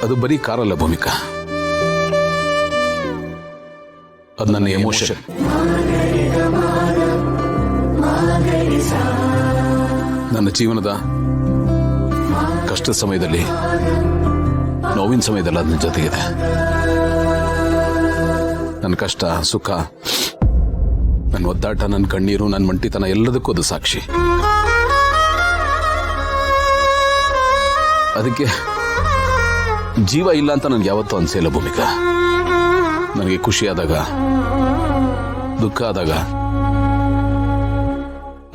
ಅದು ಬರೀ ಕಾರಲ್ಲ ಭೂಮಿಕಾ, ಅದು ನನ್ನ ಎಮೋಷನ್. ನನ್ನ ಜೀವನದ ಕಷ್ಟದ ಸಮಯದಲ್ಲಿ, ನೋವಿನ ಸಮಯದಲ್ಲಿ ಅದನ್ನ ಜೊತೆಗಿದೆ. ನನ್ನ ಕಷ್ಟ ಸುಖ, ನನ್ನ ಒದ್ದಾಟ, ನನ್ನ ಕಣ್ಣೀರು, ನನ್ನ ಮಂಟಿತನ ಎಲ್ಲದಕ್ಕೂ ಅದು ಸಾಕ್ಷಿ. ಅದಕ್ಕೆ ಜೀವ ಇಲ್ಲ ಅಂತ ನನಗೆ ಯಾವತ್ತೂ ಅನ್ಸಿಲ್ಲ ಭೂಮಿಕಾ. ನನಗೆ ಖುಷಿ ಆದಾಗ, ದುಃಖ ಆದಾಗ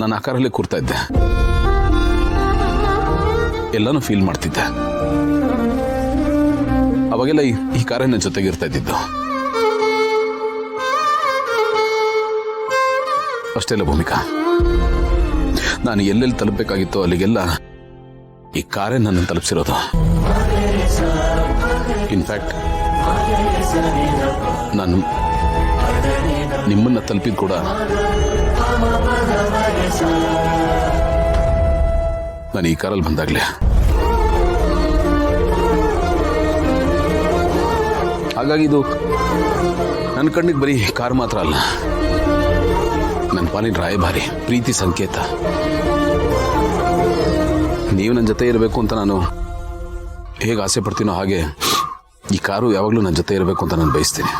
ನಾನು ಆಕಾರಲ್ಲೇ ಕೂರ್ತಾ ಇದ್ದೆ, ಎಲ್ಲಾನು ಫೀಲ್ ಮಾಡ್ತಿದ್ದೆ. ಅವಾಗೆಲ್ಲ ಈ ಕಾರೇ ನನ್ನ ಜೊತೆಗೆ ಇರ್ತಾ ಇದ್ದಿದ್ದು. ಅಷ್ಟೆಲ್ಲ ಭೂಮಿಕಾ, ನಾನು ಎಲ್ಲೆಲ್ಲಿ ತಲುಪಬೇಕಾಗಿತ್ತೋ ಅಲ್ಲಿಗೆಲ್ಲ ಈ ಕಾರೇ ನನ್ನನ್ನು ತಲುಪಿಸಿರೋದು. ಇನ್ಫ್ಯಾಕ್ಟ್ ನಾನು ನಿಮ್ಮನ್ನ ತಲುಪಿದ್ ಕೂಡ ನಾನು ಈ ಕಾರಲ್ಲಿ ಬಂದಾಗ್ಲೇ. ಹಾಗಾಗಿ ಇದು ನನ್ನ ಕಣ್ಣಿಗೆ ಬರೀ ಕಾರ್ ಮಾತ್ರ ಅಲ್ಲ, ನನ್ನ ಪಾಲಿನ ರಾಯಭಾರಿ, ಪ್ರೀತಿ ಸಂಕೇತ. ನೀವು ನನ್ನ ಜೊತೆ ಇರಬೇಕು ಅಂತ ನಾನು ಹೇಗೆ ಆಸೆ ಪಡ್ತೀನೋ ಹಾಗೆ ಈ ಕಾರು ಯಾವಾಗಲೂ ನನ್ನ ಜೊತೆ ಇರಬೇಕು ಅಂತ ನಾನು ಬಯಸ್ತೀನಿ.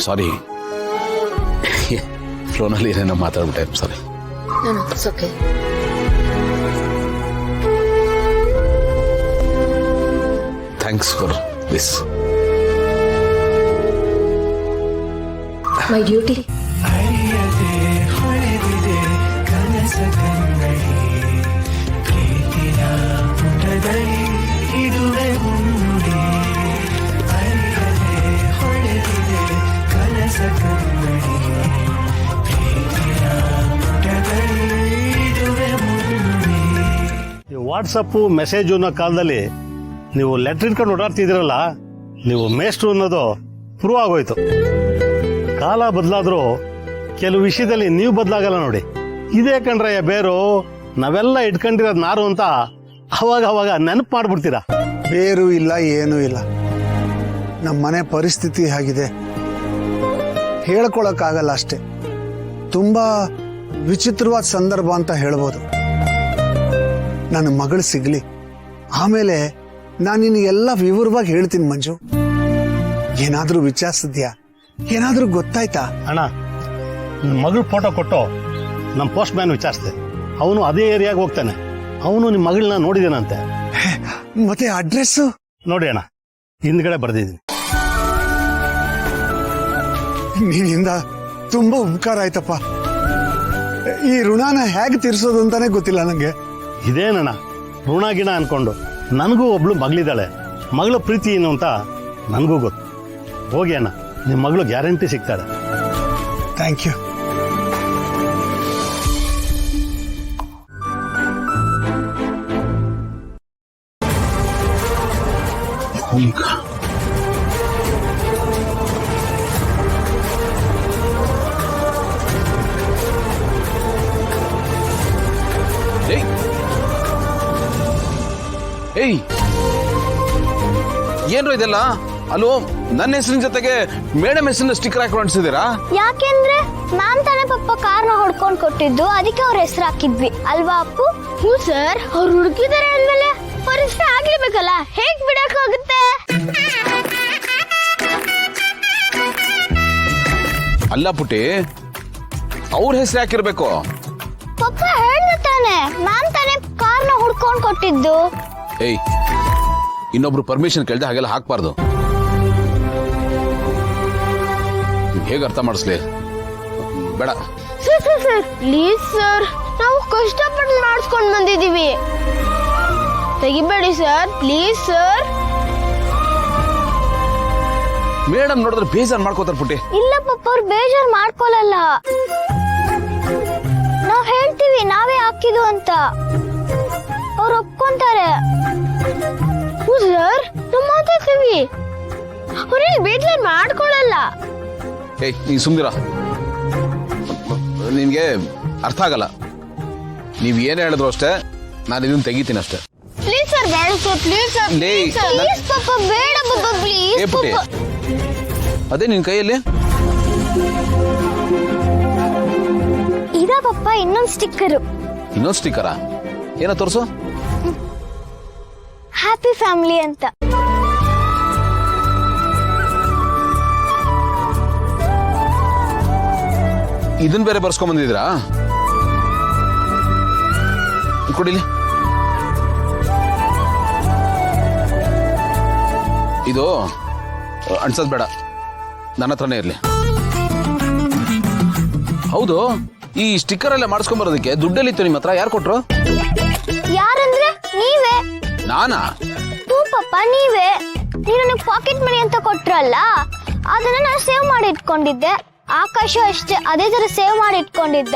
ಸಾರಿ, ಫೋನಲ್ಲಿ ಏನೇನೋ ಮಾತಾಡ್ಬಿಟ್ಟೆ. Sorry. Thanks for this. My duty. WhatsApp message ಅನ್ನೋ ಕಾಲದಲ್ಲಿ ನೀವು ಲೆಟರ್ ಇಟ್ಕೊಂಡು ಓಡಾಡ್ತಿದ್ದೀರಲ್ಲ, ನೀವು ಮೇಷ್ಟ್ರು ಅನ್ನೋದು ಪ್ರೂವ್ ಆಗೋಯ್ತು. ಕಾಲ ಬದಲಾದ್ರೂ ಕೆಲವು ವಿಷಯದಲ್ಲಿ ನೀವು ಬದಲಾಗಲ್ಲ ನೋಡಿ. ಇದೇ ಕಣ್ರಯ್ಯ ಬೇರು, ನಾವೆಲ್ಲ ಇಟ್ಕೊಂಡಿರೋದು ನಾರು ಅಂತ ಅವಾಗ ಅವಾಗ ನೆನಪು ಮಾಡ್ಬಿಡ್ತೀರಾ. ಬೇರು ಇಲ್ಲ, ಏನೂ ಇಲ್ಲ. ನಮ್ಮ ಮನೆ ಪರಿಸ್ಥಿತಿ ಆಗಿದೆ, ಹೇಳ್ಕೊಳಕ್ಕಾಗಲ್ಲ ಅಷ್ಟೇ. ತುಂಬಾ ವಿಚಿತ್ರವಾದ ಸಂದರ್ಭ ಅಂತ ಹೇಳ್ಬೋದು. ನನ್ನ ಮಗಳು ಸಿಗ್ಲಿ, ಆಮೇಲೆ ನಾನು ನಿನಗೆಲ್ಲ ವಿವರವಾಗಿ ಹೇಳ್ತೀನಿ ಮಂಜು. ಏನಾದ್ರೂ ವಿಚಾರಿಸಿದ್ಯಾ? ಏನಾದ್ರೂ ಗೊತ್ತಾಯ್ತಾ? ಅಣ್ಣ, ನನ್ನ ಮಗಳ ಫೋಟೋ ಕೊಟ್ಟು ನಮ್ಮ ಪೋಸ್ಟ್ ಮ್ಯಾನ್ ವಿಚಾರಿಸಿದೆ. ಅವನು ಅದೇ ಏರಿಯಾಗೆ ಹೋಗ್ತಾನೆ. ಅವನು ನಿಮ್ಮ ಮಗಳನ್ನ ನೋಡಿದೇನಂತೆ. ಮತ್ತೆ ಅಡ್ರೆಸ್ ನೋಡಿ ಅಣ್ಣ, ಹಿಂದ್ಗಡೆ ಬರ್ದಿದ್ದೀನಿ. ನಿನ್ನಿಂದ ತುಂಬಾ ಉಪಕಾರ ಆಯ್ತಪ್ಪ. ಈ ಋಣನ ಹೇಗೆ ತೀರ್ಸೋದು ಅಂತಾನೆ ಗೊತ್ತಿಲ್ಲ ನಂಗೆ. ಇದೇನಣ್ಣ ಋಣ ಗಿಣ ಅನ್ಕೊಂಡು, ನನಗೂ ಒಬ್ಳು ಮಗಳಿದ್ದಾಳೆ. ಮಗಳ ಪ್ರೀತಿ ಏನು ಅಂತ ನನಗೂ ಗೊತ್ತು. ಹೋಗಿ ಅಣ್ಣ, ನಿಮ್ಮ ಮಗಳು ಗ್ಯಾರಂಟಿ ಸಿಗ್ತಾಳೆ. Thank you. ಏಯ್, ಏನ್ರು ಇದೆಲ್ಲ? ಅಲ್ಲೋ, ನನ್ನ ಹೆಸರಿನ ಜೊತೆಗೆ ಮೇಡಮ್ ಹೆಸರಿನ ಸ್ಟಿಕ್ಕರ್ ಹಾಕಿ ಅಂಟಿಸಿದೀರಾ? ಯಾಕೆಂದ್ರೆ ಮ್ಯಾಮ್ ತಾನೇ ಪಪ್ಪ ಕಾರ್ನ ಹೊಡ್ಕೊಂಡ್ ಕೊಟ್ಟಿದ್ದು, ಅದಕ್ಕೆ ಅವ್ರ ಹೆಸರು ಹಾಕಿದ್ವಿ ಅಲ್ವಾ ಅಪ್ಪು? ಹ್ಞೂ ಸರ್. ಅವ್ರು ಹುಡುಕಿದಾರೆ ಅಂದ್ಮೇಲೆ ಅವ್ರ ಹೆಸರು ಆಗ್ಲೇಬೇಕಲ್ಲ, ಹೇಗ್ ಬಿಡಕ್ಕಾಗುತ್ತೆ? ಅಲ್ಲ ಪುಟ್ಟಿ, ಅವ್ರ ಹೆಸರು ಹಾಕಿರ್ಬೇಕು. ಪಪ್ಪ ಹೇಳ್ದ ತಾನೆ, ಮ್ಯಾಮ್ ತಾನೇ ಕಾರ್ನ ಹುಡ್ಕೊಂಡ್ ಕೊಟ್ಟಿದ್ದು. ಏಯ್, ಇನ್ನೊಬ್ರು ಪರ್ಮಿಷನ್ ಕೇಳ್ದೆ ಹಾಗೆಲ್ಲ ಹಾಕ್ಬಾರ್ದು. ಹೇಗೆ ಅರ್ಥ ಮಾಡಿಸ್ಲಿ? ಬೇಡ ಸರ್ ಪ್ಲೀಸ್ ಸರ್, ನಾವು ಕಷ್ಟಪಟ್ಟು ಮಾಡಿಸ್ಕೊಂಡ್ ಬಂದಿದೀವಿ, ತೆಗಿಬೇಡಿ ಸರ್, ಪ್ಲೀಸ್ ಸರ್. ಮೇಡಮ್ ನೋಡಿದ್ರೆ ಬೇಜಾರ್ ಮಾಡ್ಕೋತಾರ ಪುಟ್ಟಿ. ಇಲ್ಲ ಪಪ್ಪ, ಅವ್ರು ಬೇಜಾರ್ ಮಾಡ್ಕೊಳಲ್ಲ. ನಾವ್ ಹೇಳ್ತೀವಿ ನಾವೇ ಹಾಕಿದ್ದು ಅಂತ, ಅವ್ರು ಒಪ್ಕೊಂತಾರೆ. ಸರ್, ನಾವು ಮಾತಾಡ್ತೀವಿ, ಅವ್ರೇನು ಬೇಜಾರ್ ಮಾಡ್ಕೊಳಲ್ಲ. ಏಯ್, ನೀ ಸುಮ್ದಿರ, ನಿನ್ಗೆ ಅರ್ಥ ಆಗಲ್ಲ. ನೀವ್ ಏನೇ ಹೇಳಿದ್ರು ಅಷ್ಟೇ, ನಾನು ಇದನ್ನ ತೆಗಿತೀನಿ ಅಷ್ಟೇ. ಪ್ಲೀಸ್ ಸರ್ ಬೇಡ ಸರ್ ಪ್ಲೀಸ್ ಸರ್ ಲೇ, ಪ್ಲೀಸ್ ಪಪ್ಪ ಬೇಡ ಪಪ್ಪ ಏ ಪ್ಲೀಸ್ ಪುಟ್ಟಿ ಪಪ್ಪ ಅದೇ ನಿನ್ ಕೈಯಲ್ಲಿ ಇದ ಪಪ್ಪ ಇನ್ನೊಂದು ಸ್ಟಿಕ್ಕರು ಇನ್ನೊಂದು ಸ್ಟಿಕ್ಕರಾ ಏನೋ ತೋರ್ಸು ಹ್ಯಾಪಿ ಫ್ಯಾಮಿಲಿ ಅಂತ. ಇದನ್ ಬೇರೆ ಬರ್ಸ್ಕೊಂಡ್ ಬಂದಿದ್ರಾ ಕೊಡಿಲಿ. ಇದು ಅನ್ಸದ್ ಬೇಡ, ನನ್ನ ಹತ್ರನೇ ಇರ್ಲಿ. ಹೌದು, ಈ ಸ್ಟಿಕ್ಕರ್ ಎಲ್ಲ ಮಾಡಿಸ್ಕೊಂಡ್ ಬರೋದಕ್ಕೆ ದುಡ್ಡೆಲ್ಲಿತ್ತು ನಿಮ್ಮ ಹತ್ರ? ಯಾರು ಕೊಟ್ರು? ಯಾರಂದ್ರೆ ನೀವೇ. ನಾನಾ? ಹ್ಞೂ ಪಪ್ಪ ನೀವೇ. ನೀವು ನನಗೆ ಪಾಕೆಟ್ ಮನಿ ಅಂತ ಕೊಟ್ರಲ್ಲ, ಅದನ್ನ ನಾನು ಸೇವ್ ಮಾಡಿ ಇಟ್ಕೊಂಡಿದ್ದೆ. ಆಕಾಶ ಅಷ್ಟೇ ಅದೇ ತರ ಸೇವ್ ಮಾಡಿ ಇಟ್ಕೊಂಡಿದ್ದ.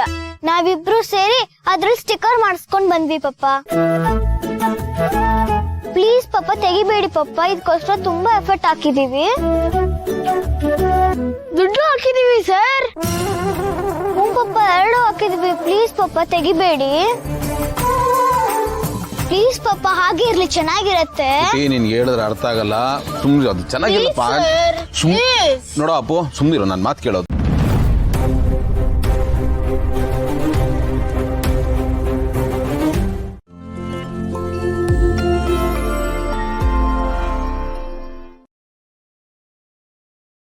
ನಾವಿಬ್ರು ಸೇರಿ ಅದ್ರಲ್ಲಿ ಸ್ಟಿಕ್ಕರ್ ಮಾಡಿಸ್ಕೊಂಡ್ ಬಂದ್ವಿ ಪಪ್ಪ. ಪ್ಲೀಸ್ ಪಪ್ಪ ತೆಗಿಬೇಡಿ ಪಪ್ಪ, ಇದಕ್ಕೋಸ್ಕರ ತುಂಬಾ ಎಫರ್ಟ್ ಹಾಕಿದೀವಿ. ದುಡ್ಡು ಹಾಕಿದೀವಿ ಸರ್. ಹ್ಞೂ ಪಪ್ಪ, 2 ಹಾಕಿದೀವಿ. ಪ್ಲೀಸ್ ಪಪ್ಪ ತೆಗಿಬೇಡಿ ಪ್ಲೀಸ್ ಪಪ್ಪ, ಹಾಗೆ ಇರ್ಲಿ, ಚೆನ್ನಾಗಿರತ್ತೆ. ನಿನ್ಗೆ ಹೇಳಿದ್ರೆ ಅರ್ಥ ಆಗಲ್ಲ. ಸುಮ್ನೆ ಅದು ಚೆನ್ನಾಗಿಲ್ಲಪ್ಪ. ನೋಡೋ ಅಪ್ಪು, ಸುಮ್ನಿರು, ನನ್ನ ಮಾತು ಕೇಳೋದು.